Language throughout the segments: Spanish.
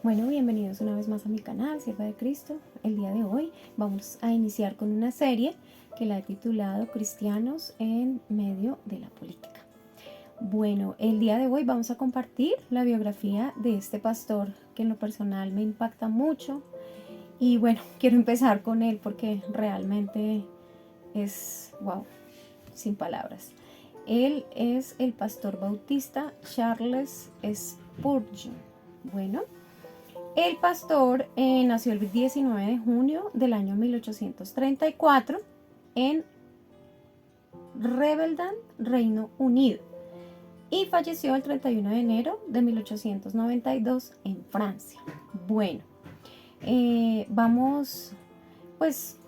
Bueno, bienvenidos una vez más a mi canal, Sierva de Cristo. El día de hoy vamos a iniciar con una serie que la he titulado Cristianos en medio de la política. Bueno, el día de hoy vamos a compartir la biografía de este pastor que en lo personal me impacta mucho. Y bueno, quiero empezar con él porque realmente es, wow, sin palabras. Él es el pastor bautista Charles Spurgeon. Bueno, el pastor nació el 19 de junio del año 1834 en Revendam, Reino Unido, y falleció el 31 de enero de 1892 en Francia. Bueno, vamos pues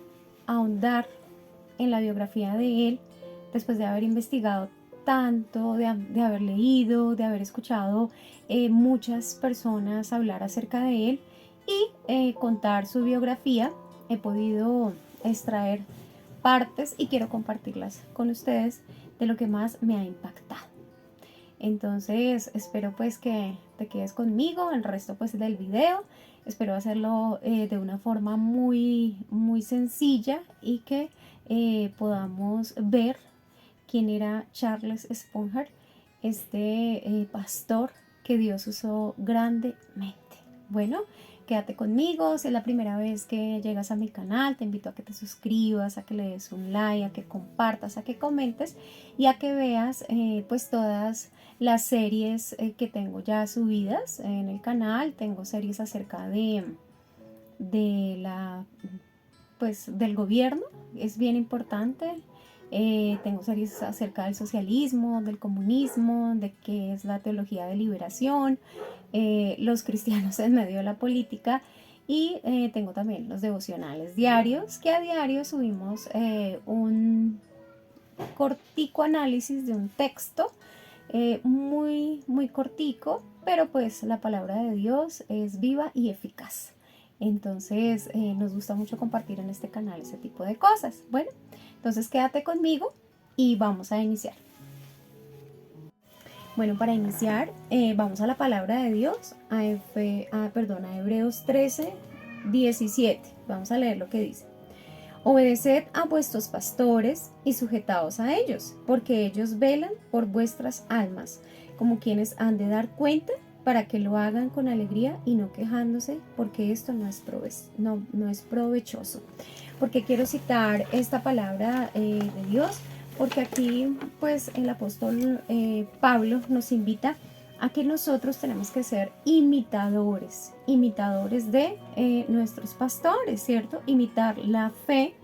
a ahondar en la biografía de él después de haber investigado tanto, de haber leído, de haber escuchado muchas personas hablar acerca de él y contar su biografía. He podido extraer partes y quiero compartirlas con ustedes de lo que más me ha impactado. Entonces espero pues que te quedes conmigo el resto pues del video. Espero hacerlo de una forma muy sencilla y que podamos ver quién era Charles Spurgeon, este pastor que Dios usó grandemente. Bueno, quédate conmigo. Si es la primera vez que llegas a mi canal, te invito a que te suscribas, a que le des un like, a que compartas, a que comentes y a que veas pues todas las series que tengo ya subidas en el canal. Tengo series acerca de la pues del gobierno, es bien importante. Tengo series acerca del socialismo, del comunismo, de qué es la teología de liberación, los cristianos en medio de la política, y tengo también los devocionales diarios, que a diario subimos un cortico análisis de un texto, muy cortico, pero pues la palabra de Dios es viva y eficaz. Entonces nos gusta mucho compartir en este canal ese tipo de cosas. Bueno, entonces quédate conmigo y vamos a iniciar. Bueno, para iniciar vamos a la palabra de Dios, a Hebreos 13, 17. Vamos a leer lo que dice. Obedeced a vuestros pastores y sujetaos a ellos, porque ellos velan por vuestras almas, como quienes han de dar cuenta, para que lo hagan con alegría y no quejándose, porque esto no es provechoso. Porque quiero citar esta palabra de Dios, porque aquí pues el apóstol Pablo nos invita a que nosotros tenemos que ser imitadores de nuestros pastores, ¿cierto? Imitar la fe,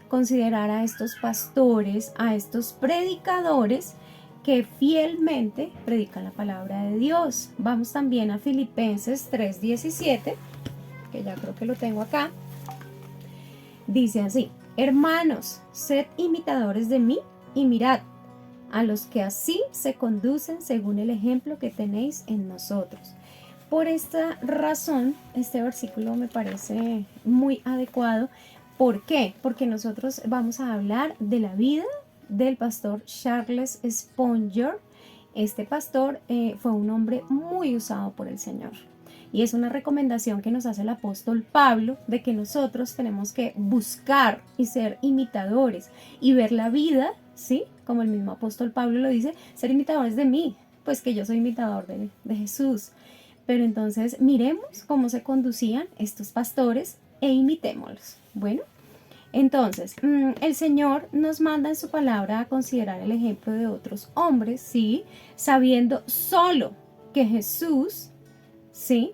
considerar a estos pastores, a estos predicadores que fielmente predican la palabra de Dios. Vamos también a Filipenses 3:17, que ya creo que lo tengo acá. Dice así: hermanos, sed imitadores de mí y mirad a los que así se conducen según el ejemplo que tenéis en nosotros. Por esta razón, este versículo me parece muy adecuado. ¿Por qué? Porque nosotros vamos a hablar de la vida del pastor Charles Spurgeon. Este pastor fue un hombre muy usado por el Señor. Y es una recomendación que nos hace el apóstol Pablo de que nosotros tenemos que buscar y ser imitadores y ver la vida, ¿sí? Como el mismo apóstol Pablo lo dice, ser imitadores de mí, pues que yo soy imitador de Jesús. Pero entonces miremos cómo se conducían estos pastores e imitémoslos. Bueno, entonces el Señor nos manda en su palabra a considerar el ejemplo de otros hombres, ¿sí? Sabiendo solo que Jesús, ¿sí?,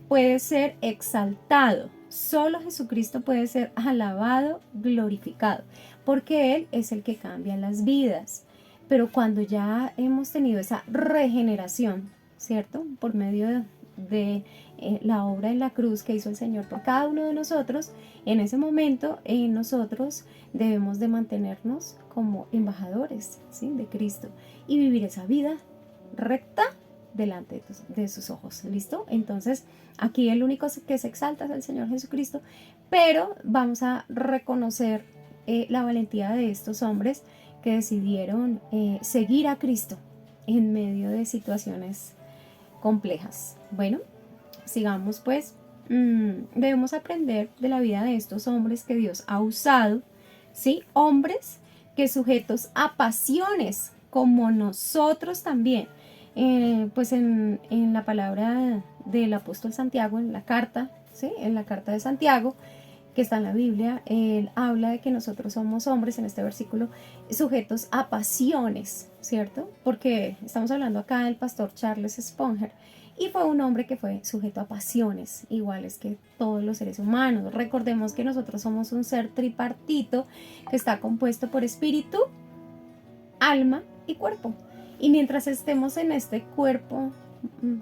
puede ser exaltado. Solo Jesucristo puede ser alabado, glorificado, porque Él es el que cambia las vidas. Pero cuando ya hemos tenido esa regeneración, ¿cierto? Por medio de la obra en la cruz que hizo el Señor por cada uno de nosotros, en ese momento nosotros debemos de mantenernos como embajadores, ¿sí?, de Cristo y vivir esa vida recta delante de sus ojos. ¿Listo? Entonces aquí el único que se exalta es el Señor Jesucristo, pero vamos a reconocer la valentía de estos hombres que decidieron seguir a Cristo en medio de situaciones complejas. Bueno, sigamos pues, debemos aprender de la vida de estos hombres que Dios ha usado, ¿sí? Hombres que sujetos a pasiones, como nosotros también. Pues en la palabra del apóstol Santiago, en la carta, ¿sí? En la carta de Santiago, que está en la Biblia, él habla de que nosotros somos hombres, en este versículo, sujetos a pasiones, ¿cierto? Porque estamos hablando acá del pastor Charles Spurgeon, y fue un hombre que fue sujeto a pasiones, iguales que todos los seres humanos. Recordemos que nosotros somos un ser tripartito que está compuesto por espíritu, alma y cuerpo. Y mientras estemos en este cuerpo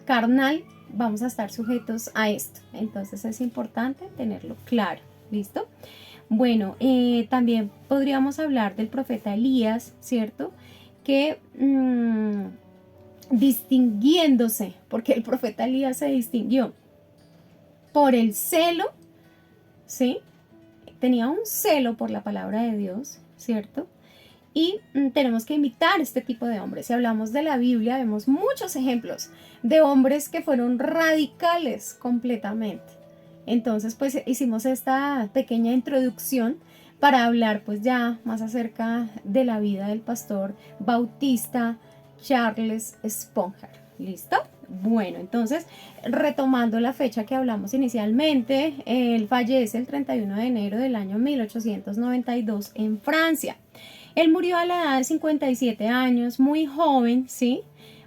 carnal, vamos a estar sujetos a esto. Entonces es importante tenerlo claro. ¿Listo? Bueno, también podríamos hablar del profeta Elías, ¿cierto? Que distinguiéndose, porque el profeta Elías se distinguió por el celo, ¿sí? Tenía un celo por la palabra de Dios, ¿cierto? Y tenemos que imitar este tipo de hombres. Si hablamos de la Biblia, vemos muchos ejemplos de hombres que fueron radicales completamente. Entonces, pues hicimos esta pequeña introducción para hablar pues ya más acerca de la vida del pastor bautista Charles Spurgeon. ¿Listo? Bueno, entonces, retomando la fecha que hablamos inicialmente, él fallece el 31 de enero del año 1892 en Francia. Él murió a la edad de 57 años, muy joven, ¿sí?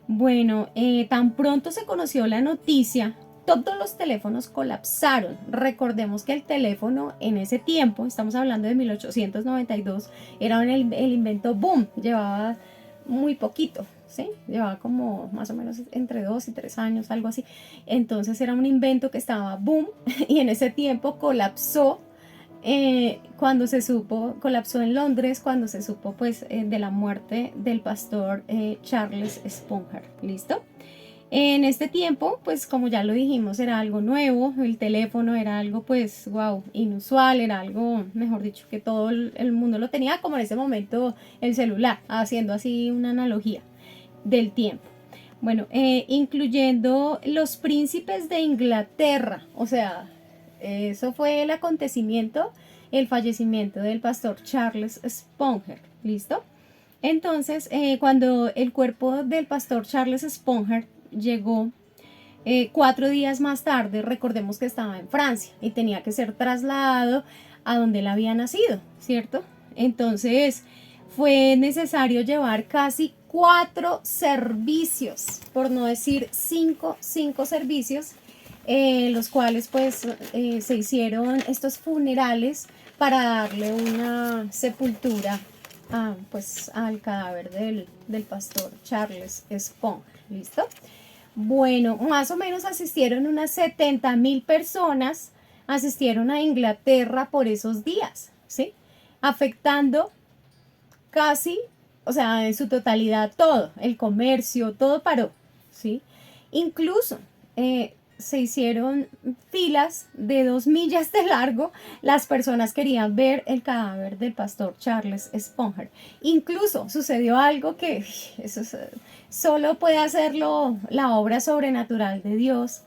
Bueno, tan pronto se conoció la noticia, todos los teléfonos colapsaron. Recordemos que el teléfono en ese tiempo, estamos hablando de 1892, era el invento boom, llevaba muy poquito, ¿sí? Llevaba como más o menos entre 2 y 3 años, algo así. Entonces era un invento que estaba boom y en ese tiempo colapsó. Cuando se supo, colapsó en Londres cuando se supo pues de la muerte del pastor Charles Spurgeon. ¿Listo? En este tiempo, pues como ya lo dijimos, era algo nuevo, el teléfono era algo pues wow, inusual, era algo, mejor dicho, que todo el mundo lo tenía, como en ese momento el celular, haciendo así una analogía del tiempo. Bueno, incluyendo los príncipes de Inglaterra, o sea, eso fue el acontecimiento, el fallecimiento del pastor Charles Spurgeon. ¿Listo? Entonces, cuando el cuerpo del pastor Charles Spurgeon llegó 4 días más tarde, recordemos que estaba en Francia y tenía que ser trasladado a donde él había nacido, ¿cierto? Entonces, fue necesario llevar casi 4 servicios, por no decir 5 servicios, los cuales pues se hicieron estos funerales para darle una sepultura pues al cadáver del pastor Charles Spurgeon. ¿Listo? Bueno, más o menos asistieron unas 70,000 personas, asistieron a Inglaterra por esos días, ¿sí? Afectando casi, o sea, en su totalidad todo, el comercio, todo paró, ¿sí? Incluso se hicieron filas de 2 millas de largo, las personas querían ver el cadáver del pastor Charles Spurgeon. Incluso sucedió algo que eso solo puede hacerlo la obra sobrenatural de Dios,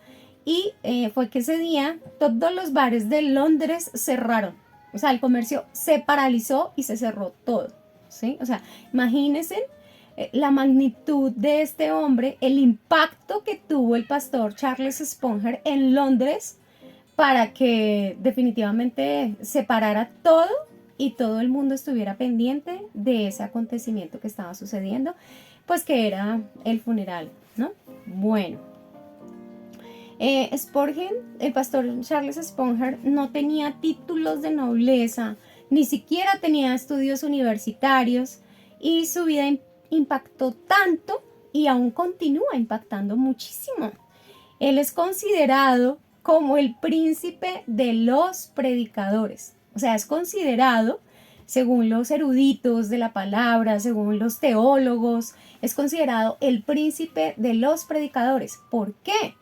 y fue que ese día todos los bares de Londres cerraron, o sea, el comercio se paralizó y se cerró todo, ¿sí? O sea, imagínense la magnitud de este hombre, el impacto que tuvo el pastor Charles Spurgeon en Londres para que definitivamente se parara todo y todo el mundo estuviera pendiente de ese acontecimiento que estaba sucediendo, pues que era el funeral, ¿no? Bueno, Spurgeon, el pastor Charles Spurgeon, no tenía títulos de nobleza, ni siquiera tenía estudios universitarios, y su vida impactó tanto y aún continúa impactando muchísimo. Él es considerado como el príncipe de los predicadores. O sea, es considerado, según los eruditos de la palabra, según los teólogos, es considerado el príncipe de los predicadores. ¿Por qué?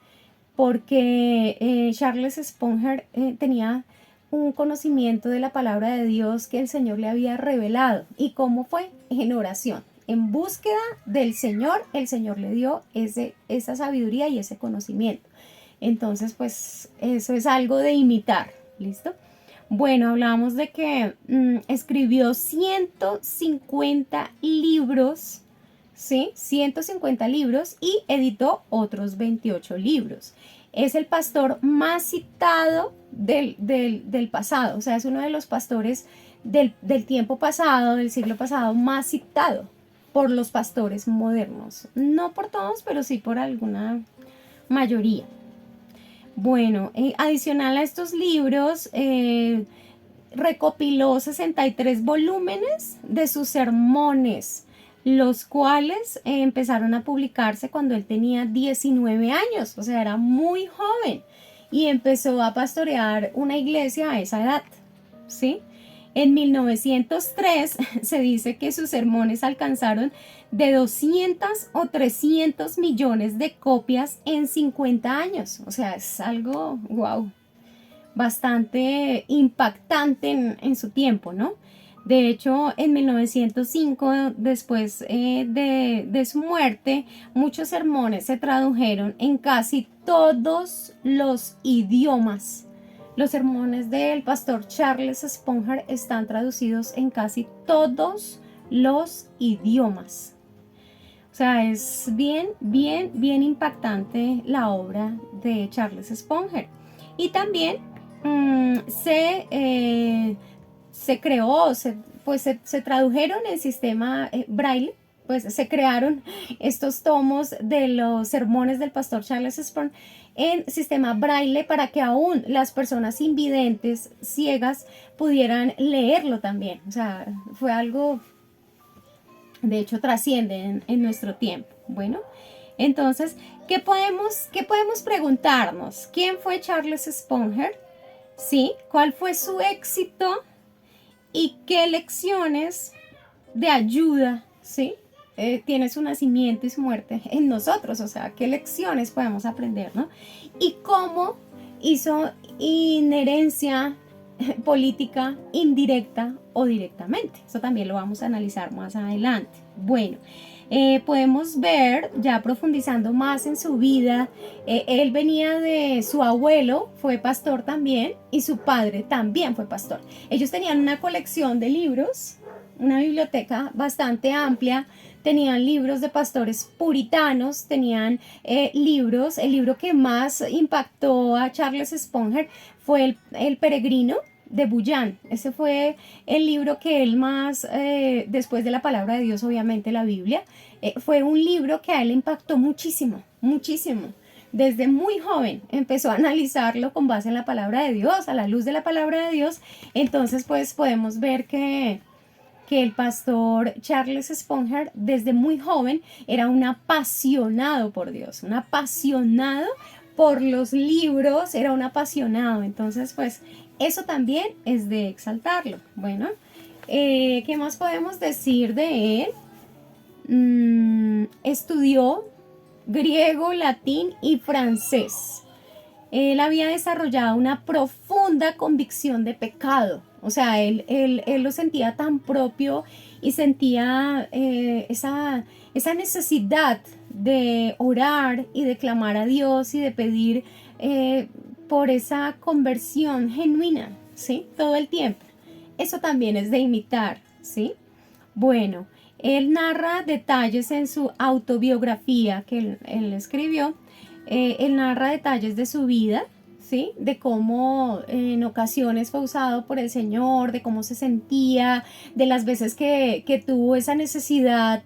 Porque Charles Spurgeon tenía un conocimiento de la palabra de Dios que el Señor le había revelado. ¿Y cómo fue? En oración. En búsqueda del Señor, el Señor le dio esa sabiduría y ese conocimiento. Entonces, pues eso es algo de imitar, ¿listo? Bueno, hablamos de que escribió 150 libros, ¿sí? 150 libros y editó otros 28 libros. Es el pastor más citado del pasado, o sea, es uno de los pastores del tiempo pasado, del siglo pasado, más citado por los pastores modernos. No por todos, pero sí por alguna mayoría. Bueno, adicional a estos libros, recopiló 63 volúmenes de sus sermones, los cuales empezaron a publicarse cuando él tenía 19 años, o sea, era muy joven, y empezó a pastorear una iglesia a esa edad, ¿sí? En 1903 se dice que sus sermones alcanzaron de 200 o 300 millones de copias en 50 años. O sea, es algo, wow, bastante impactante en su tiempo, ¿no? De hecho, en 1905, después de su muerte, muchos sermones se tradujeron en casi todos los idiomas. Los sermones del pastor Charles Spurgeon están traducidos en casi todos los idiomas. O sea, es bien impactante la obra de Charles Spurgeon. Y también se creó, se tradujeron en sistema braille, pues se crearon estos tomos de los sermones del pastor Charles Spurgeon en sistema braille para que aún las personas invidentes, ciegas, pudieran leerlo también. O sea, fue algo, de hecho, trasciende en nuestro tiempo. Bueno, entonces, ¿qué podemos preguntarnos? ¿Quién fue Charles Spurgeon? ¿Sí? ¿Cuál fue su éxito? ¿Y qué lecciones de ayuda, sí? Tiene su nacimiento y su muerte en nosotros, o sea, qué lecciones podemos aprender, ¿no? Y cómo hizo inherencia política indirecta o directamente. Eso también lo vamos a analizar más adelante. Bueno, podemos ver, ya profundizando más en su vida, él venía de su abuelo, fue pastor también, y su padre también fue pastor. Ellos tenían una colección de libros, una biblioteca bastante amplia, tenían libros de pastores puritanos, tenían libros. El libro que más impactó a Charles Spurgeon fue el Peregrino de Bunyan. Ese fue el libro que él más, después de la palabra de Dios, obviamente la Biblia, fue un libro que a él le impactó muchísimo, muchísimo. Desde muy joven empezó a analizarlo con base en la palabra de Dios, a la luz de la palabra de Dios. Entonces, pues podemos ver que el pastor Charles Spurgeon desde muy joven era un apasionado por Dios, un apasionado por los libros, era un apasionado. Entonces, pues eso también es de exaltarlo. Bueno, ¿qué más podemos decir de él? Estudió griego, latín y francés. Él había desarrollado una profunda convicción de pecado. O sea, él lo sentía tan propio y sentía esa necesidad de orar y de clamar a Dios y de pedir por esa conversión genuina, ¿sí? Todo el tiempo. Eso también es de imitar, ¿sí? Bueno, él narra detalles en su autobiografía que él escribió. Él narra detalles de su vida, ¿sí? De cómo en ocasiones fue usado por el Señor, de cómo se sentía, de las veces que tuvo esa necesidad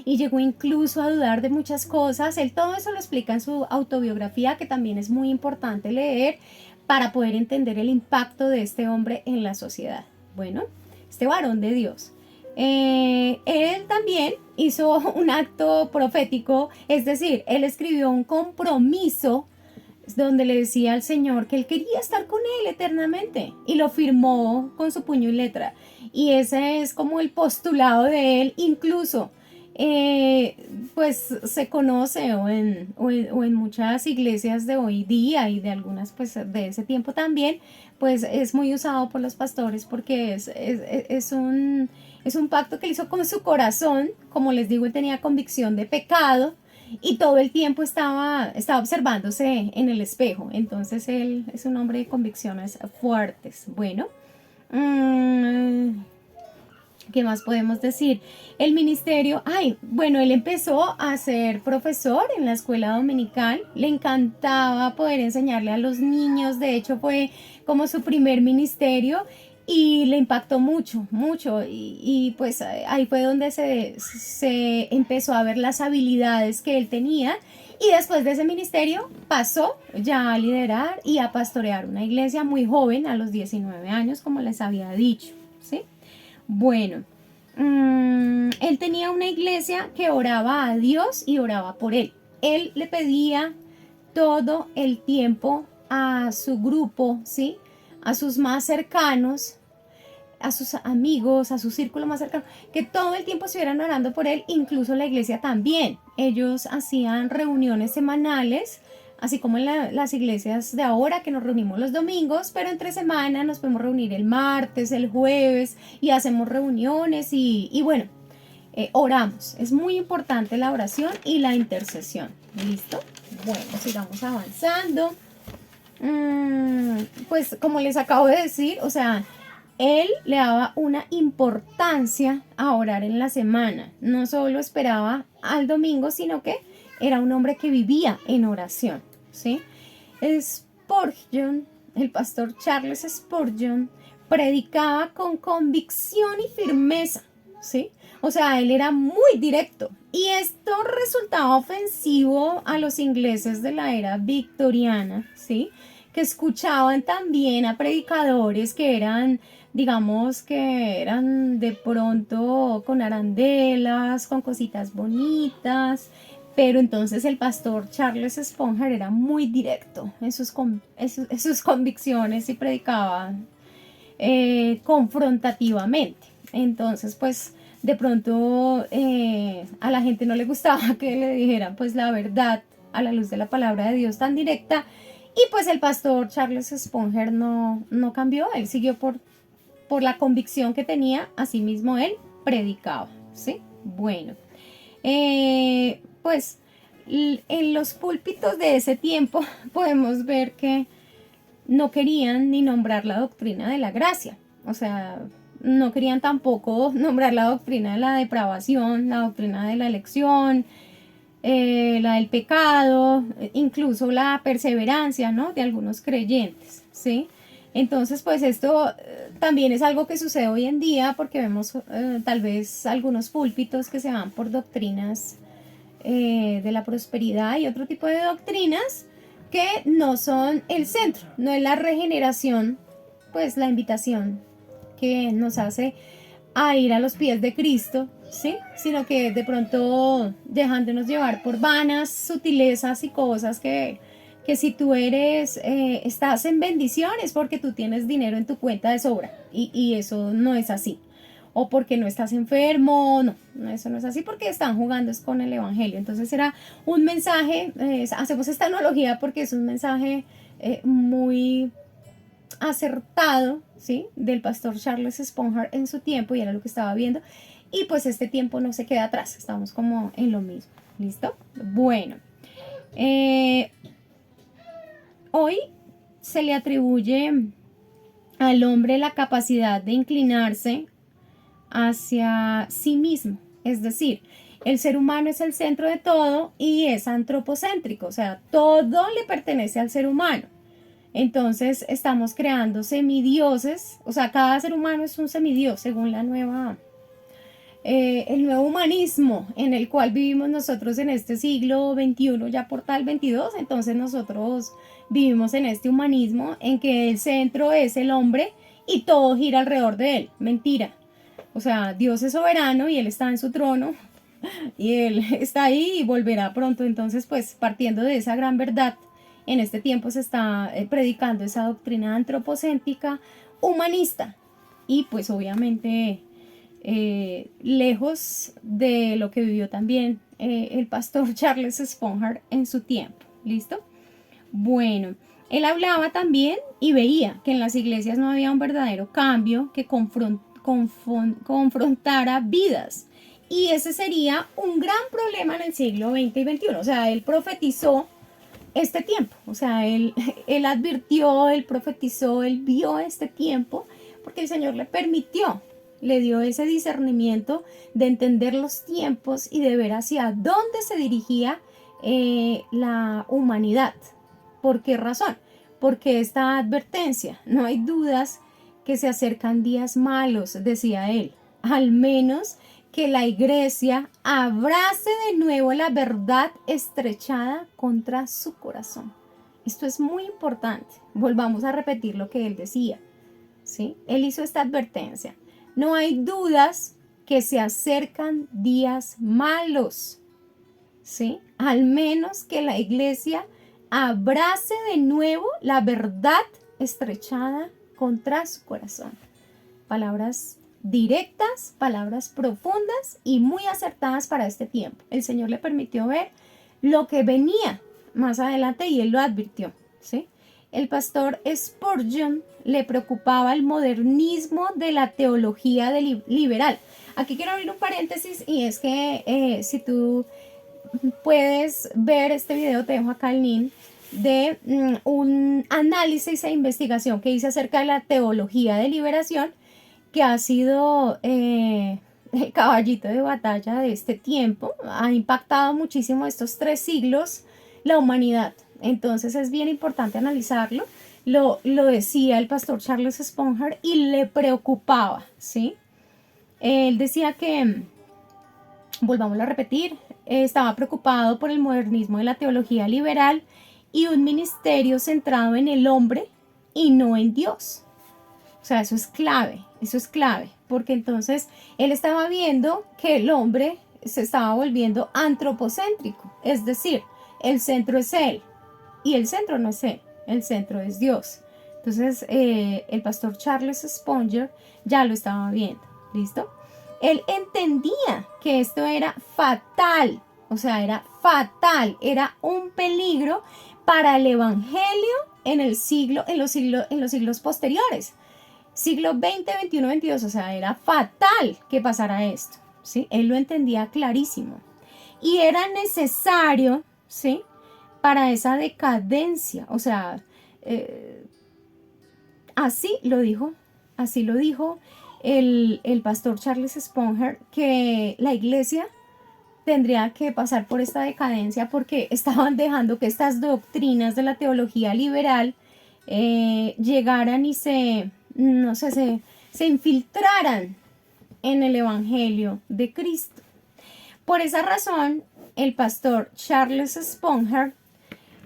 y llegó incluso a dudar de muchas cosas. Él todo eso lo explica en su autobiografía, que también es muy importante leer para poder entender el impacto de este hombre en la sociedad. Bueno, este varón de Dios. Él también hizo un acto profético, es decir, él escribió un compromiso donde le decía al Señor que él quería estar con él eternamente y lo firmó con su puño y letra. Y ese es como el postulado de él, incluso pues se conoce o en muchas iglesias de hoy día y de algunas pues de ese tiempo también, pues es muy usado por los pastores porque es un pacto que él hizo con su corazón. Como les digo, él tenía convicción de pecado y todo el tiempo estaba observándose en el espejo. Entonces él es un hombre de convicciones fuertes. Bueno, ¿qué más podemos decir? El ministerio, bueno, él empezó a ser profesor en la escuela dominical, le encantaba poder enseñarle a los niños, de hecho fue como su primer ministerio y le impactó mucho, mucho, y pues ahí fue donde se empezó a ver las habilidades que él tenía, y después de ese ministerio pasó ya a liderar y a pastorear una iglesia muy joven, a los 19 años, como les había dicho, ¿sí? Bueno, él tenía una iglesia que oraba a Dios y oraba por él. Él le pedía todo el tiempo a su grupo, ¿sí? A sus más cercanos, a sus amigos, a su círculo más cercano, que todo el tiempo estuvieran orando por él, incluso la iglesia también. Ellos hacían reuniones semanales, así como en las iglesias de ahora, que nos reunimos los domingos, pero entre semana nos podemos reunir el martes, el jueves, y hacemos reuniones y bueno, oramos. Es muy importante la oración y la intercesión. ¿Listo? Bueno, sigamos avanzando. Pues como les acabo de decir, o sea, él le daba una importancia a orar en la semana. No solo esperaba al domingo, sino que era un hombre que vivía en oración, ¿sí? Spurgeon, el pastor Charles Spurgeon, predicaba con convicción y firmeza, ¿sí? O sea, él era muy directo. Y esto resultaba ofensivo a los ingleses de la era victoriana, ¿sí? Que escuchaban también a predicadores que eran, digamos, que eran de pronto con arandelas, con cositas bonitas, pero entonces el pastor Charles Spurgeon era muy directo en sus convicciones y predicaba confrontativamente. Entonces, pues, de pronto a la gente no le gustaba que le dijeran, pues, la verdad a la luz de la palabra de Dios tan directa. Y pues el pastor Charles Spurgeon no cambió, él siguió por la convicción que tenía, asimismo él predicaba, ¿sí? Bueno, pues en los púlpitos de ese tiempo podemos ver que no querían ni nombrar la doctrina de la gracia, o sea, no querían tampoco nombrar la doctrina de la depravación, la doctrina de la elección, la del pecado, incluso la perseverancia, ¿no? De algunos creyentes, ¿sí? Entonces, pues esto también es algo que sucede hoy en día porque vemos tal vez algunos púlpitos que se van por doctrinas de la prosperidad y otro tipo de doctrinas que no son el centro, no es la regeneración, pues la invitación que nos hace a ir a los pies de Cristo, ¿sí? Sino que de pronto dejándonos llevar por vanas sutilezas y cosas que si tú estás en bendiciones porque tú tienes dinero en tu cuenta de sobra y eso no es así. O porque no estás enfermo, no, eso no es así porque están jugando es con el evangelio. Entonces era un mensaje, hacemos esta analogía porque es un mensaje muy acertado, ¿sí? Del pastor Charles Spurgeon en su tiempo y era lo que estaba viendo. Y pues este tiempo no se queda atrás, estamos como en lo mismo. ¿Listo? Bueno, hoy se le atribuye al hombre la capacidad de inclinarse hacia sí mismo, es decir, el ser humano es el centro de todo y es antropocéntrico, o sea, todo le pertenece al ser humano. Entonces estamos creando semidioses, o sea, cada ser humano es un semidios según el nuevo humanismo en el cual vivimos nosotros en este siglo XXI, ya portal 22, entonces nosotros vivimos en este humanismo en que el centro es el hombre y todo gira alrededor de él. Mentira. O sea, Dios es soberano y Él está en su trono y Él está ahí y volverá pronto. Entonces, pues partiendo de esa gran verdad, en este tiempo se está predicando esa doctrina antropocéntrica humanista y pues obviamente lejos de lo que vivió también el pastor Charles Spurgeon en su tiempo. ¿Listo? Bueno, él hablaba también y veía que en las iglesias no había un verdadero cambio que confrontara vidas Y ese sería un gran problema en el siglo XX y XXI. O sea, él profetizó este tiempo. O sea, él advirtió, él profetizó, él vio este tiempo porque el Señor le permitió, le dio ese discernimiento de entender los tiempos y de ver hacia dónde se dirigía la humanidad. ¿Por qué razón? Porque esta advertencia, no hay dudas que se acercan días malos, decía él, al menos que la iglesia abrace de nuevo la verdad estrechada contra su corazón. Esto es muy importante. Volvamos a repetir lo que él decía, ¿sí? Él hizo esta advertencia. No hay dudas que se acercan días malos, ¿sí? Al menos que la iglesia abrace de nuevo la verdad estrechada contra su corazón. Palabras directas, palabras profundas y muy acertadas para este tiempo. El Señor le permitió ver lo que venía más adelante y él lo advirtió, ¿sí? El pastor Spurgeon le preocupaba el modernismo de la teología liberal. Aquí quiero abrir un paréntesis y es que si tú puedes ver este video, te dejo acá el link de un análisis e investigación que hice acerca de la teología de liberación, que ha sido el caballito de batalla de este tiempo. Ha impactado muchísimo estos 3 siglos la humanidad. Entonces es bien importante analizarlo. Lo decía el pastor Charles Spurgeon y le preocupaba, ¿sí? Él decía que, volvamos a repetir, estaba preocupado por el modernismo de la teología liberal y un ministerio centrado en el hombre y no en Dios. O sea, eso es clave, porque entonces él estaba viendo que el hombre se estaba volviendo antropocéntrico, es decir, el centro es él y el centro no es él, el centro es Dios. Entonces el pastor Charles Spurgeon ya lo estaba viendo, ¿listo? Él entendía que esto era fatal, o sea, era fatal, era un peligro para el evangelio en los siglos posteriores. Siglo XX, XXI, XXII, o sea, era fatal que pasara esto, ¿sí? Él lo entendía clarísimo. Y era necesario, ¿sí? Para esa decadencia, o sea, así lo dijo el pastor Charles Spurgeon, que la iglesia tendría que pasar por esta decadencia porque estaban dejando que estas doctrinas de la teología liberal llegaran y se infiltraran en el evangelio de Cristo. Por esa razón, el pastor Charles Spurgeon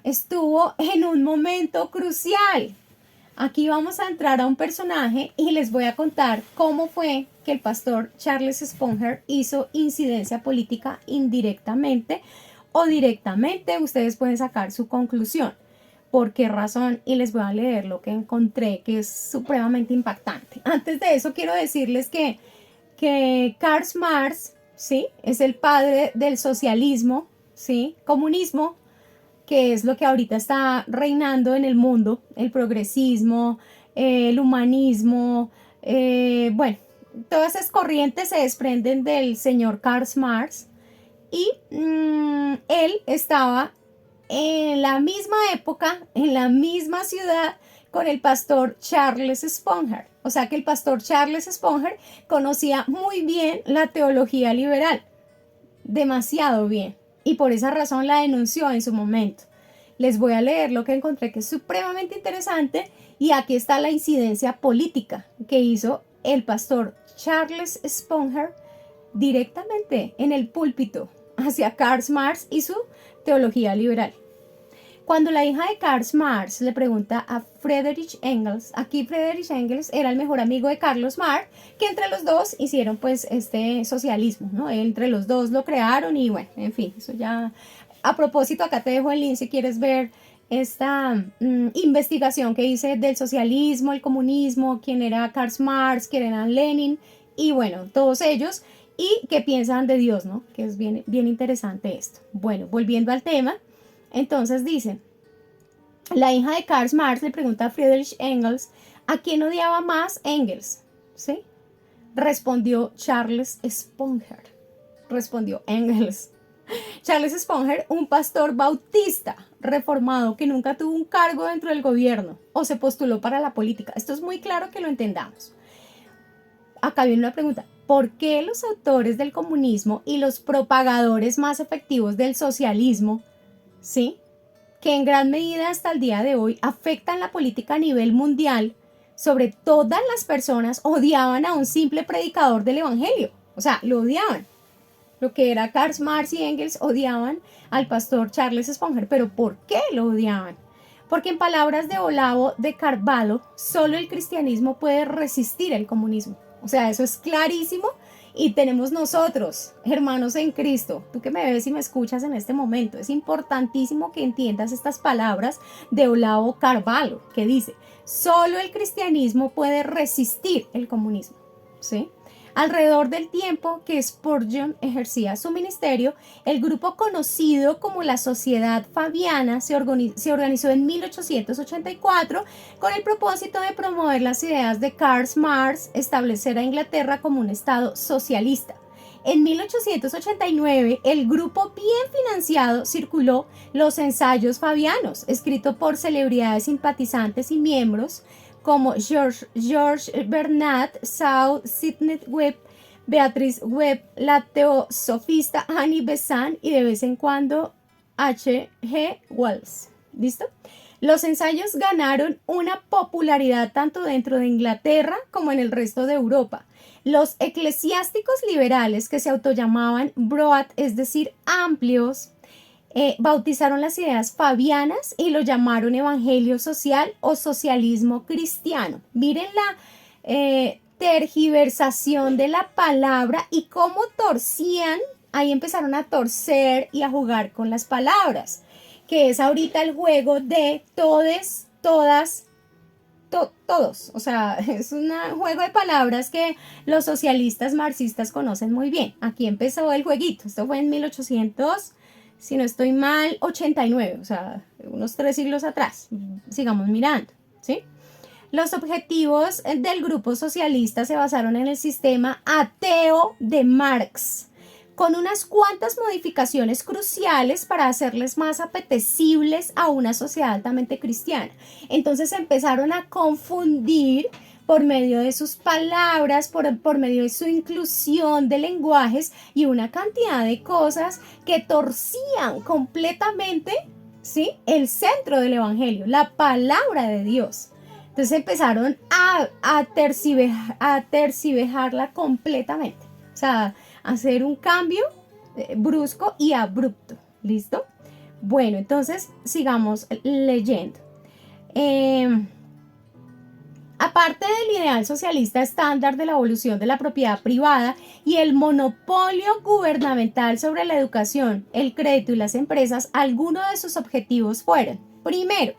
estuvo en un momento crucial. Aquí vamos a entrar a un personaje y les voy a contar cómo fue que el pastor Charles Spurgeon hizo incidencia política indirectamente o directamente. Ustedes pueden sacar su conclusión. ¿Por qué razón? Y les voy a leer lo que encontré, que es supremamente impactante. Antes de eso, quiero decirles que Karl Marx, ¿sí? Es el padre del socialismo, ¿sí? Comunismo, que es lo que ahorita está reinando en el mundo, el progresismo, el humanismo, bueno, todas esas corrientes se desprenden del señor Karl Marx y él estaba en la misma época, en la misma ciudad, con el pastor Charles Spurgeon. O sea que el pastor Charles Spurgeon conocía muy bien la teología liberal, demasiado bien, y por esa razón la denunció en su momento. Les voy a leer lo que encontré, que es supremamente interesante, y aquí está la incidencia política que hizo el pastor Charles Spurgeon directamente en el púlpito hacia Karl Marx y su teología liberal. Cuando la hija de Karl Marx le pregunta a Friedrich Engels, aquí Friedrich Engels era el mejor amigo de Carlos Marx, que entre los dos hicieron pues este socialismo, ¿no? Entre los dos lo crearon y bueno, en fin, eso ya. A propósito, acá te dejo el link si quieres ver esta investigación que hice del socialismo, el comunismo, quién era Karl Marx, quién era Lenin y bueno, todos ellos y qué piensan de Dios, ¿no? Que es bien, bien interesante esto. Bueno, volviendo al tema. Entonces dice, la hija de Karl Marx le pregunta a Friedrich Engels, ¿a quién odiaba más Engels? ¿Sí? Respondió Charles Spurgeon. respondió Engels. Charles Spurgeon, un pastor bautista reformado que nunca tuvo un cargo dentro del gobierno o se postuló para la política. Esto es muy claro que lo entendamos. Acá viene una pregunta. ¿Por qué los autores del comunismo y los propagadores más efectivos del socialismo, sí, que en gran medida hasta el día de hoy afectan la política a nivel mundial, sobre todas las personas, odiaban a un simple predicador del evangelio? O sea, lo odiaban. Lo que era Karl Marx y Engels odiaban al pastor Charles Spurgeon. ¿Pero por qué lo odiaban? Porque en palabras de Olavo de Carvalho, solo el cristianismo puede resistir el comunismo. O sea, eso es clarísimo y tenemos nosotros, hermanos en Cristo, tú que me ves y me escuchas en este momento, es importantísimo que entiendas estas palabras de Olavo Carvalho, que dice, solo el cristianismo puede resistir el comunismo, ¿sí? Alrededor del tiempo que Spurgeon ejercía su ministerio, el grupo conocido como la Sociedad Fabiana se organizó en 1884 con el propósito de promover las ideas de Karl Marx, establecer a Inglaterra como un estado socialista. En 1889, el grupo bien financiado circuló Los Ensayos Fabianos, escrito por celebridades simpatizantes y miembros como George Bernard Shaw, Sidney Webb, Beatrice Webb, la teosofista Annie Besant y de vez en cuando H.G. Wells. ¿Listo? Los ensayos ganaron una popularidad tanto dentro de Inglaterra como en el resto de Europa. Los eclesiásticos liberales, que se autollamaban broad, es decir, amplios, bautizaron las ideas fabianas y lo llamaron evangelio social o socialismo cristiano. Miren la tergiversación de la palabra y cómo torcían, ahí empezaron a torcer y a jugar con las palabras, que es ahorita el juego de todes, todas, todos. O sea, es un juego de palabras que los socialistas marxistas conocen muy bien. Aquí empezó el jueguito, esto fue en 1800, si no estoy mal, 89, o sea, unos 3 siglos atrás. Sigamos mirando, ¿sí? Los objetivos del grupo socialista se basaron en el sistema ateo de Marx, con unas cuantas modificaciones cruciales para hacerles más apetecibles a una sociedad altamente cristiana. Entonces empezaron a confundir por medio de sus palabras, por medio de su inclusión de lenguajes y una cantidad de cosas que torcían completamente, ¿sí?, el centro del evangelio, la palabra de Dios. Entonces empezaron a tercivejarla completamente, o sea, hacer un cambio brusco y abrupto. ¿Listo? Bueno, entonces sigamos leyendo. Aparte del ideal socialista estándar de la abolición de la propiedad privada y el monopolio gubernamental sobre la educación, el crédito y las empresas, algunos de sus objetivos fueron: primero,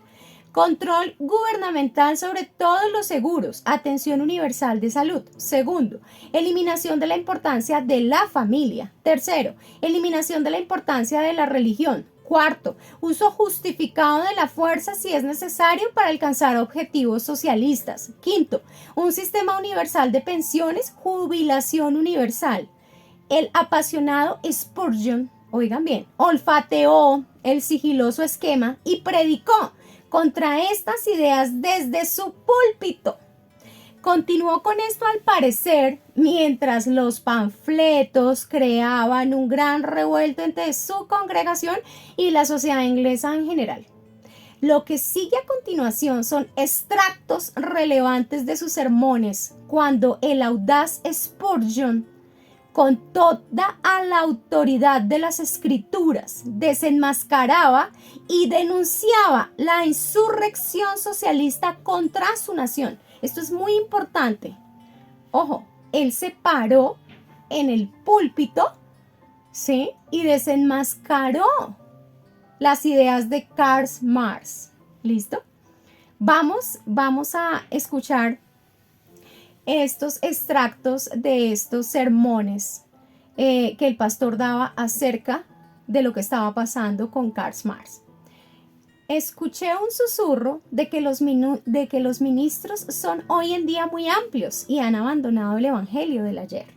control gubernamental sobre todos los seguros, atención universal de salud. Segundo, eliminación de la importancia de la familia. Tercero, eliminación de la importancia de la religión. Cuarto, uso justificado de la fuerza si es necesario para alcanzar objetivos socialistas. Quinto, un sistema universal de pensiones, jubilación universal. El apasionado Spurgeon, oigan bien, olfateó el sigiloso esquema y predicó contra estas ideas desde su púlpito. Continuó con esto al parecer mientras los panfletos creaban un gran revuelto entre su congregación y la sociedad inglesa en general. Lo que sigue a continuación son extractos relevantes de sus sermones, cuando el audaz Spurgeon, con toda la autoridad de las escrituras, desenmascaraba y denunciaba la insurrección socialista contra su nación. Esto es muy importante. Ojo, él se paró en el púlpito, ¿sí?, y desenmascaró las ideas de Karl Marx. ¿Listo? Vamos a escuchar estos extractos de estos sermones que el pastor daba acerca de lo que estaba pasando con Karl Marx. Escuché un susurro de que los ministros son hoy en día muy amplios y han abandonado el evangelio del ayer.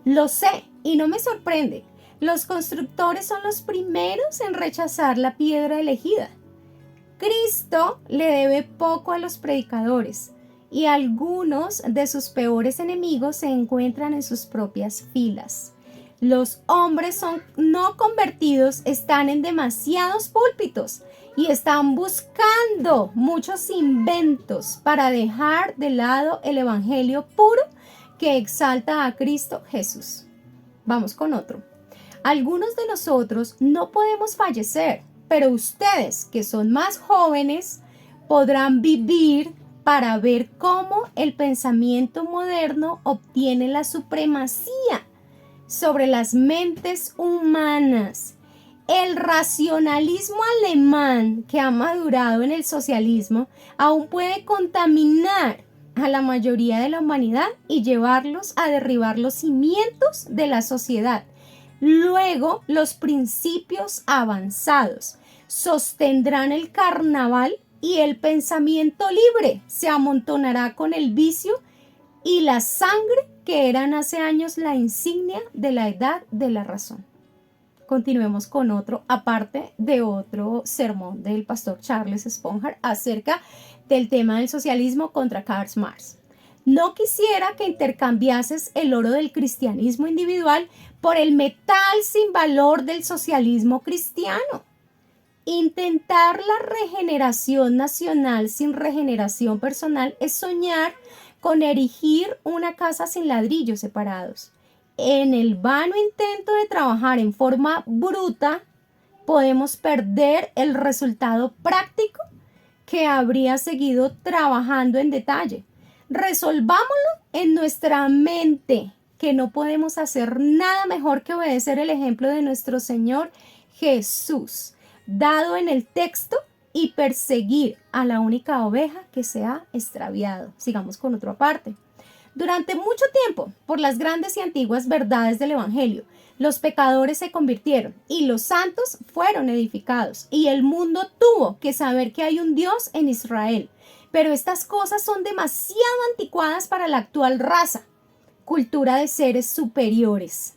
Lo sé y no me sorprende. Los constructores son los primeros en rechazar la piedra elegida. Cristo le debe poco a los predicadores y algunos de sus peores enemigos se encuentran en sus propias filas. Los hombres no convertidos están en demasiados púlpitos y están buscando muchos inventos para dejar de lado el evangelio puro que exalta a Cristo Jesús. Vamos con otro. Algunos de nosotros no podemos fallecer, pero ustedes, que son más jóvenes, podrán vivir para ver cómo el pensamiento moderno obtiene la supremacía sobre las mentes humanas. El racionalismo alemán que ha madurado en el socialismo aún puede contaminar a la mayoría de la humanidad y llevarlos a derribar los cimientos de la sociedad. Luego, los principios avanzados sostendrán el carnaval y el pensamiento libre se amontonará con el vicio y la sangre que eran hace años la insignia de la edad de la razón. Continuemos con otro, aparte de otro sermón del pastor Charles Spurgeon acerca del tema del socialismo contra Karl Marx. No quisiera que intercambiases el oro del cristianismo individual por el metal sin valor del socialismo cristiano. Intentar la regeneración nacional sin regeneración personal es soñar con erigir una casa sin ladrillos separados. En el vano intento de trabajar en forma bruta, podemos perder el resultado práctico que habría seguido trabajando en detalle. Resolvámoslo en nuestra mente, que no podemos hacer nada mejor que obedecer el ejemplo de nuestro Señor Jesús, dado en el texto, y perseguir a la única oveja que se ha extraviado. Sigamos con otra parte. Durante mucho tiempo, por las grandes y antiguas verdades del Evangelio, los pecadores se convirtieron y los santos fueron edificados, y el mundo tuvo que saber que hay un Dios en Israel. Pero estas cosas son demasiado anticuadas para la actual raza, cultura de seres superiores.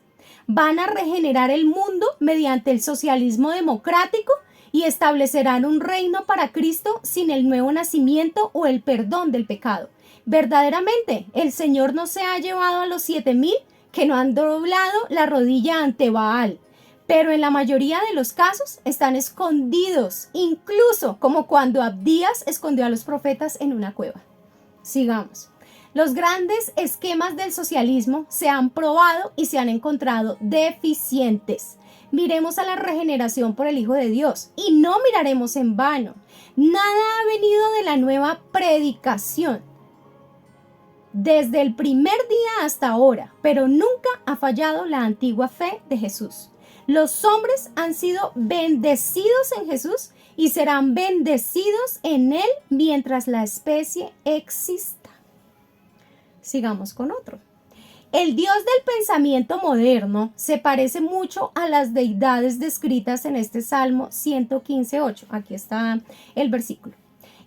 Van a regenerar el mundo mediante el socialismo democrático y establecerán un reino para Cristo sin el nuevo nacimiento o el perdón del pecado. Verdaderamente, el Señor no se ha llevado a los 7,000 que no han doblado la rodilla ante Baal, pero en la mayoría de los casos están escondidos, incluso como cuando Abdías escondió a los profetas en una cueva. Sigamos. Los grandes esquemas del socialismo se han probado y se han encontrado deficientes. Miremos a la regeneración por el Hijo de Dios y no miraremos en vano. Nada ha venido de la nueva predicación desde el primer día hasta ahora, pero nunca ha fallado la antigua fe de Jesús. Los hombres han sido bendecidos en Jesús y serán bendecidos en Él mientras la especie exista. Sigamos con otro. El Dios del pensamiento moderno se parece mucho a las deidades descritas en este Salmo 115:8. Aquí está el versículo.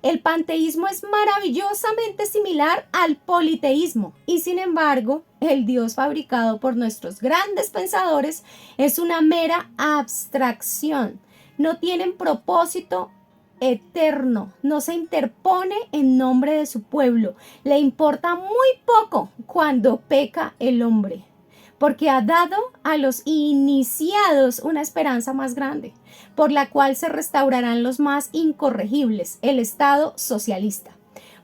El panteísmo es maravillosamente similar al politeísmo y sin embargo, el Dios fabricado por nuestros grandes pensadores es una mera abstracción. No tienen propósito eterno, no se interpone en nombre de su pueblo. Le importa muy poco cuando peca el hombre, porque ha dado a los iniciados una esperanza más grande, por la cual se restaurarán los más incorregibles, el Estado socialista.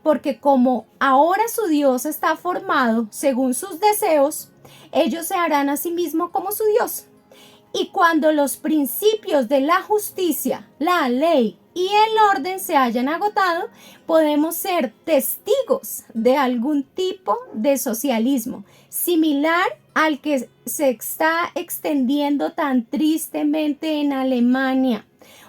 Porque como ahora su Dios está formado según sus deseos, ellos se harán a sí mismos como su Dios. Y cuando los principios de la justicia, la ley y el orden se hayan agotado, podemos ser testigos de algún tipo de socialismo similar al que se está extendiendo tan tristemente en Alemania,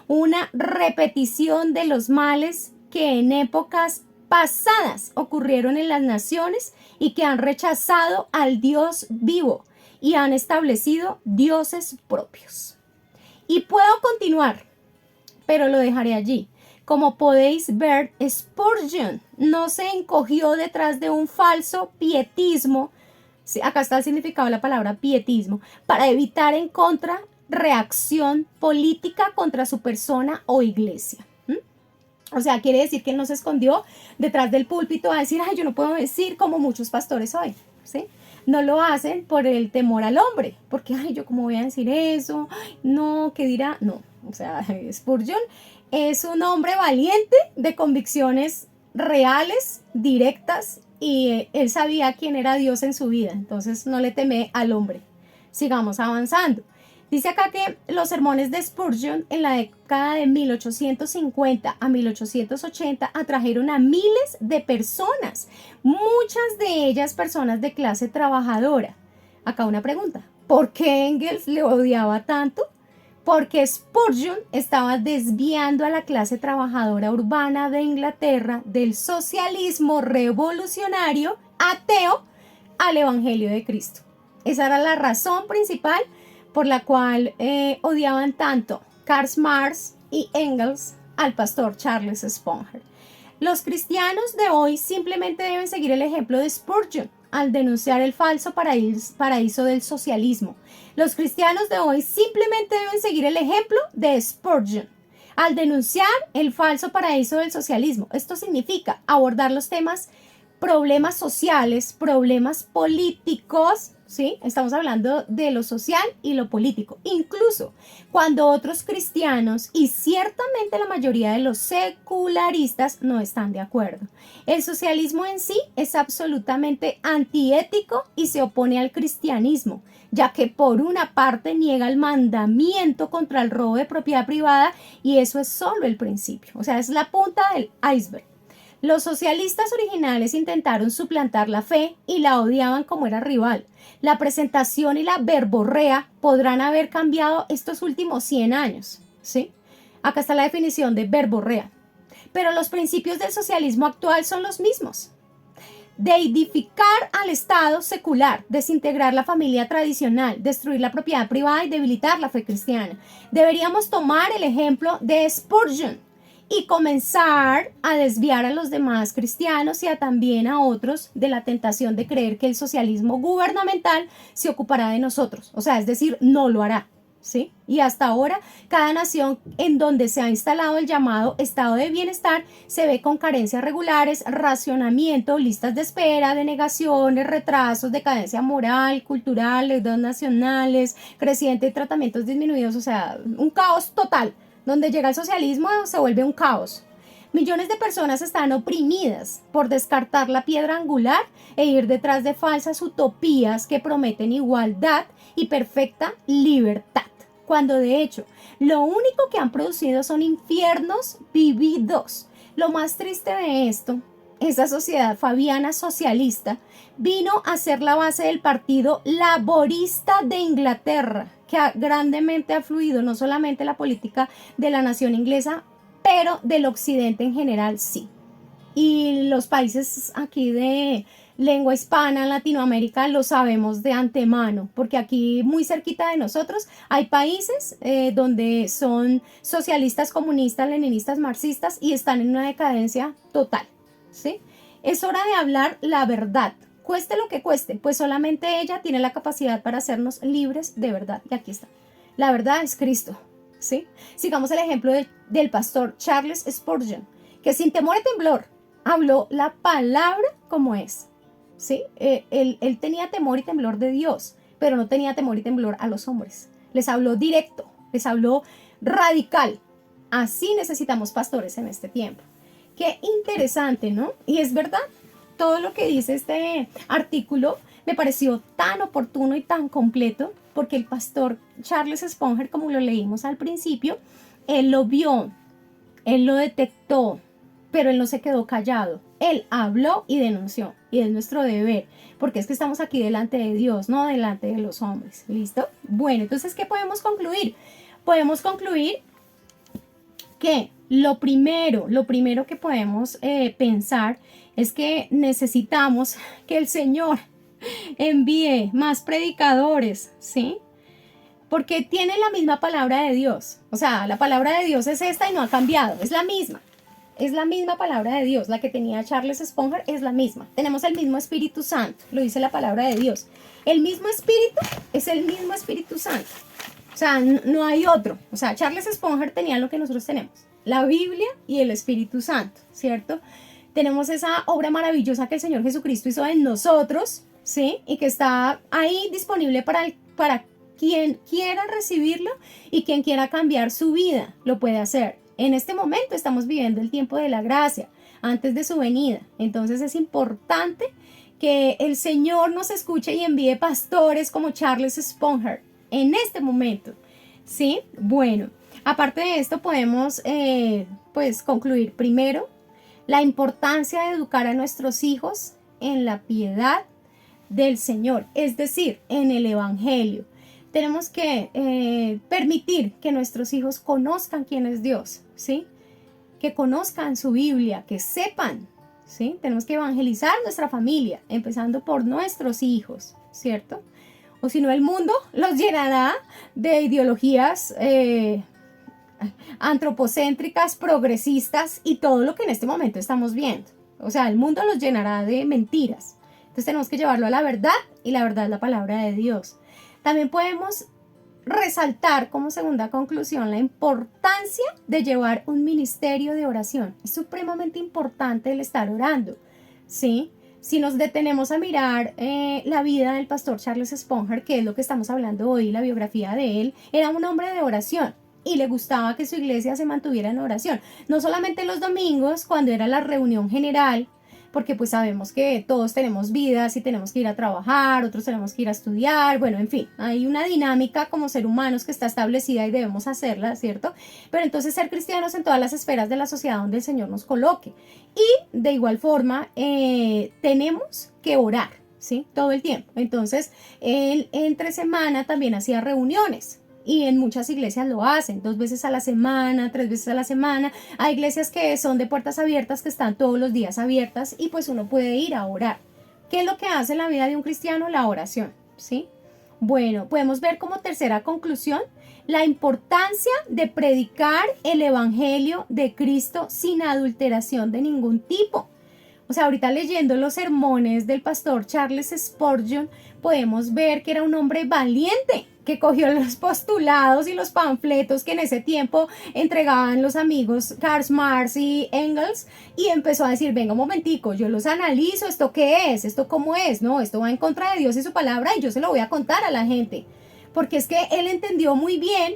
una repetición de los males que en épocas pasadas ocurrieron en las naciones y que han rechazado al Dios vivo y han establecido dioses propios. Y puedo continuar, pero lo dejaré allí. Como podéis ver, Spurgeon no se encogió detrás de un falso pietismo Sí, acá está el significado de la palabra pietismo, para evitar en contra reacción política contra su persona o iglesia. O sea, quiere decir que él no se escondió detrás del púlpito a decir, ay, yo no puedo decir como muchos pastores hoy, ¿sí? No lo hacen por el temor al hombre, porque, ay, yo cómo voy a decir eso, ay, no, ¿qué dirá? No, o sea, Spurgeon es un hombre valiente de convicciones reales, directas, y él sabía quién era Dios en su vida, entonces no le teme al hombre. Sigamos avanzando. Dice acá que los sermones de Spurgeon en la década de 1850 a 1880 atrajeron a miles de personas, muchas de ellas personas de clase trabajadora. Acá una pregunta, ¿por qué Engels le odiaba tanto? Porque Spurgeon estaba desviando a la clase trabajadora urbana de Inglaterra del socialismo revolucionario ateo al Evangelio de Cristo. Esa era la razón principal por la cual odiaban tanto Karl Marx y Engels al pastor Charles Spurgeon. Los cristianos de hoy simplemente deben seguir el ejemplo de Spurgeon al denunciar el falso paraíso del socialismo. Los cristianos de hoy simplemente deben seguir el ejemplo de Spurgeon al denunciar el falso paraíso del socialismo. Esto significa abordar los temas, problemas sociales, problemas políticos, ¿sí? Estamos hablando de lo social y lo político. Incluso cuando otros cristianos y ciertamente la mayoría de los secularistas no están de acuerdo. El socialismo en sí es absolutamente antiético y se opone al cristianismo, ya que por una parte niega el mandamiento contra el robo de propiedad privada y eso es solo el principio. O sea, es la punta del iceberg. Los socialistas originales intentaron suplantar la fe y la odiaban como era rival. La presentación y la verborrea podrán haber cambiado estos últimos 100 años, ¿sí? Acá está la definición de verborrea. Pero los principios del socialismo actual son los mismos. Deidificar al Estado secular, desintegrar la familia tradicional, destruir la propiedad privada y debilitar la fe cristiana. Deberíamos tomar el ejemplo de Spurgeon y comenzar a desviar a los demás cristianos y también a otros de la tentación de creer que el socialismo gubernamental se ocupará de nosotros. O sea, es decir, no lo hará, ¿sí? Y hasta ahora, cada nación en donde se ha instalado el llamado estado de bienestar se ve con carencias regulares, racionamiento, listas de espera, denegaciones, retrasos, decadencia moral, cultural, deudas nacionales, creciente tratamientos disminuidos, o sea, un caos total. Donde llega el socialismo se vuelve un caos. Millones de personas están oprimidas por descartar la piedra angular e ir detrás de falsas utopías que prometen igualdad y perfecta libertad, cuando de hecho lo único que han producido son infiernos vividos. Lo más triste de esto, esa sociedad fabiana socialista vino a ser la base del Partido Laborista de Inglaterra, que grandemente ha fluido no solamente la política de la nación inglesa, pero del occidente en general sí. Y los países aquí de lengua hispana en Latinoamérica lo sabemos de antemano, porque aquí muy cerquita de nosotros hay países donde son socialistas, comunistas, leninistas, marxistas y están en una decadencia total, ¿sí? Es hora de hablar la verdad. Cueste lo que cueste, pues solamente ella tiene la capacidad para hacernos libres de verdad. Y aquí está. La verdad es Cristo, ¿sí? Sigamos el ejemplo del pastor Charles Spurgeon, que sin temor y temblor habló la palabra como es, ¿sí? Él tenía temor y temblor de Dios, pero no tenía temor y temblor a los hombres. Les habló directo, les habló radical. Así necesitamos pastores en este tiempo. Qué interesante, ¿no? Y es verdad. Todo lo que dice este artículo me pareció tan oportuno y tan completo porque el pastor Charles Spurgeon, como lo leímos al principio, él lo vio, él lo detectó, pero él no se quedó callado. Él habló y denunció y es nuestro deber porque es que estamos aquí delante de Dios, no delante de los hombres. ¿Listo? Bueno, entonces, ¿qué podemos concluir? Podemos concluir que lo primero que podemos pensar es que necesitamos que el Señor envíe más predicadores, ¿sí? Porque tiene la misma palabra de Dios. O sea, la palabra de Dios es esta y no ha cambiado, es la misma. es la misma palabra de Dios, la que tenía Charles Spurgeon es la misma. Tenemos el mismo Espíritu Santo, lo dice la palabra de Dios. El mismo Espíritu es el mismo Espíritu Santo. O sea, no hay otro. O sea, Charles Spurgeon tenía lo que nosotros tenemos, la Biblia y el Espíritu Santo, ¿cierto? Tenemos esa obra maravillosa que el Señor Jesucristo hizo en nosotros, ¿sí? Y que está ahí disponible para quien quiera recibirlo y quien quiera cambiar su vida, lo puede hacer. En este momento estamos viviendo el tiempo de la gracia, antes de su venida. Entonces es importante que el Señor nos escuche y envíe pastores como Charles Spurgeon en este momento, ¿sí? Bueno, aparte de esto podemos pues concluir primero la importancia de educar a nuestros hijos en la piedad del Señor, es decir, en el Evangelio. Tenemos que permitir que nuestros hijos conozcan quién es Dios, ¿sí? Que conozcan su Biblia, que sepan, ¿sí? Tenemos que evangelizar nuestra familia, empezando por nuestros hijos, ¿cierto? O si no, el mundo los llenará de ideologías antropocéntricas, progresistas y todo lo que en este momento estamos viendo. O sea, el mundo los llenará de mentiras. Entonces tenemos que llevarlo a la verdad, y la verdad es la palabra de Dios. También podemos resaltar como segunda conclusión la importancia de llevar un ministerio de oración. Es supremamente importante el estar orando, ¿sí? Si nos detenemos a mirar la vida del pastor Charles Spurgeon, que es lo que estamos hablando hoy, la biografía de él, era un hombre de oración y le gustaba que su iglesia se mantuviera en oración. No solamente los domingos, cuando era la reunión general, porque pues sabemos que todos tenemos vidas y tenemos que ir a trabajar, otros tenemos que ir a estudiar, bueno, en fin, hay una dinámica como ser humanos que está establecida y debemos hacerla, ¿cierto? Pero entonces ser cristianos en todas las esferas de la sociedad donde el Señor nos coloque. Y de igual forma tenemos que orar, ¿sí? Todo el tiempo. Entonces, él entre semana también hacía reuniones. Y en muchas iglesias lo hacen, 2 veces a la semana, 3 veces a la semana. Hay iglesias que son de puertas abiertas, que están todos los días abiertas y pues uno puede ir a orar. ¿Qué es lo que hace en la vida de un cristiano? La oración, ¿sí? Bueno, podemos ver como tercera conclusión la importancia de predicar el evangelio de Cristo sin adulteración de ningún tipo. O sea, ahorita leyendo los sermones del pastor Charles Spurgeon, podemos ver que era un hombre valiente, que cogió los postulados y los panfletos que en ese tiempo entregaban los amigos Karl Marx y Engels y empezó a decir, venga un momentico, yo los analizo, ¿esto qué es? ¿Esto cómo es? No, esto va en contra de Dios y su palabra y yo se lo voy a contar a la gente. Porque es que él entendió muy bien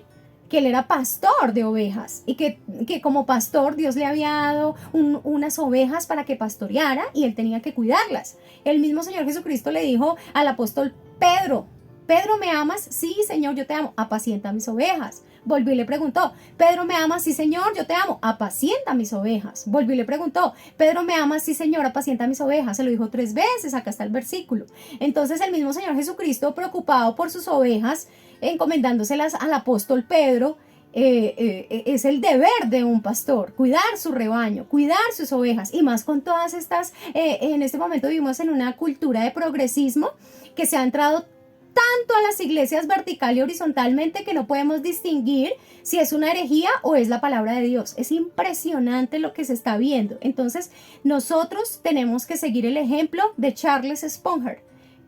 que él era pastor de ovejas y que como pastor Dios le había dado unas ovejas para que pastoreara y él tenía que cuidarlas. El mismo Señor Jesucristo le dijo al apóstol Pedro, Pedro, ¿me amas? Sí, Señor, yo te amo. Apacienta mis ovejas. Volvió y le preguntó, Pedro, ¿me amas? Sí, Señor, yo te amo. Apacienta mis ovejas. Volvió y le preguntó, Pedro, ¿me amas? Sí, Señor, apacienta mis ovejas. Se lo dijo 3 veces, acá está el versículo. Entonces el mismo Señor Jesucristo, preocupado por sus ovejas, encomendándoselas al apóstol Pedro, es el deber de un pastor, cuidar su rebaño, cuidar sus ovejas, y más con todas estas, en este momento vivimos en una cultura de progresismo que se ha entrado tanto a las iglesias vertical y horizontalmente que no podemos distinguir si es una herejía o es la palabra de Dios. Es impresionante lo que se está viendo. Entonces, nosotros tenemos que seguir el ejemplo de Charles Spurgeon,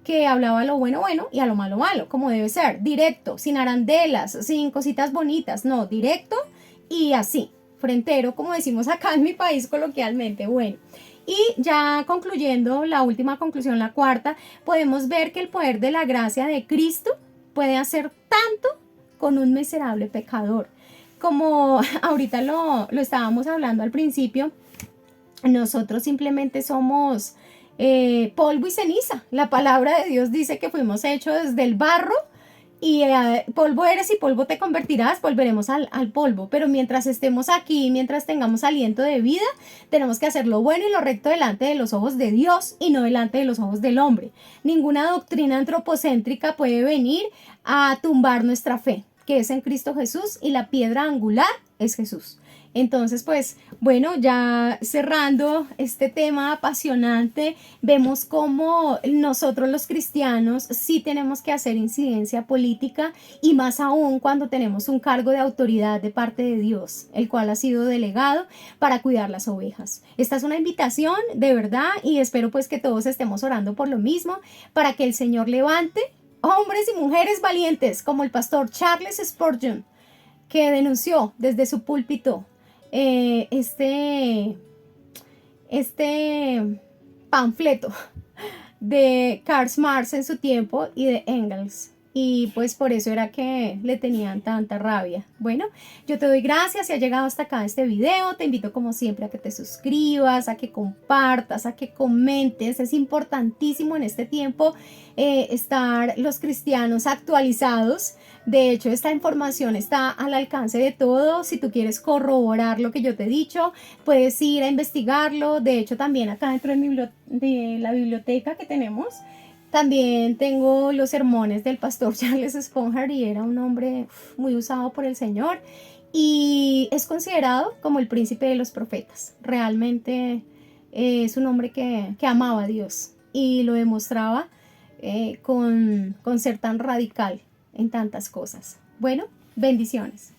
que hablaba a lo bueno bueno y a lo malo malo, como debe ser, directo, sin arandelas, sin cositas bonitas, no, directo y así, frentero, como decimos acá en mi país coloquialmente. Bueno, y ya concluyendo, la última conclusión, la cuarta, podemos ver que el poder de la gracia de Cristo puede hacer tanto con un miserable pecador. Como ahorita lo estábamos hablando al principio, nosotros simplemente somos polvo y ceniza. La palabra de Dios dice que fuimos hechos del barro y polvo eres y polvo te convertirás, volveremos al polvo. Pero mientras estemos aquí, mientras tengamos aliento de vida, tenemos que hacer lo bueno y lo recto delante de los ojos de Dios y no delante de los ojos del hombre. Ninguna doctrina antropocéntrica puede venir a tumbar nuestra fe, que es en Cristo Jesús, y la piedra angular es Jesús. Entonces, pues bueno, ya cerrando este tema apasionante, vemos cómo nosotros los cristianos sí tenemos que hacer incidencia política y más aún cuando tenemos un cargo de autoridad de parte de Dios, el cual ha sido delegado para cuidar las ovejas. Esta es una invitación de verdad y espero pues que todos estemos orando por lo mismo para que el Señor levante hombres y mujeres valientes como el pastor Charles Spurgeon, que denunció desde su púlpito este panfleto de Karl Marx en su tiempo y de Engels. Y pues por eso era que le tenían tanta rabia. Bueno, yo te doy gracias si has llegado hasta acá este video. Te invito como siempre a que te suscribas, a que compartas, a que comentes. Es importantísimo en este tiempo estar los cristianos actualizados. De hecho, esta información está al alcance de todos. Si tú quieres corroborar lo que yo te he dicho, puedes ir a investigarlo. De hecho, también acá dentro de la biblioteca que tenemos, también tengo los sermones del pastor Charles Spurgeon y era un hombre muy usado por el Señor y es considerado como el príncipe de los profetas. Realmente es un hombre que amaba a Dios y lo demostraba con ser tan radical en tantas cosas. Bueno, bendiciones.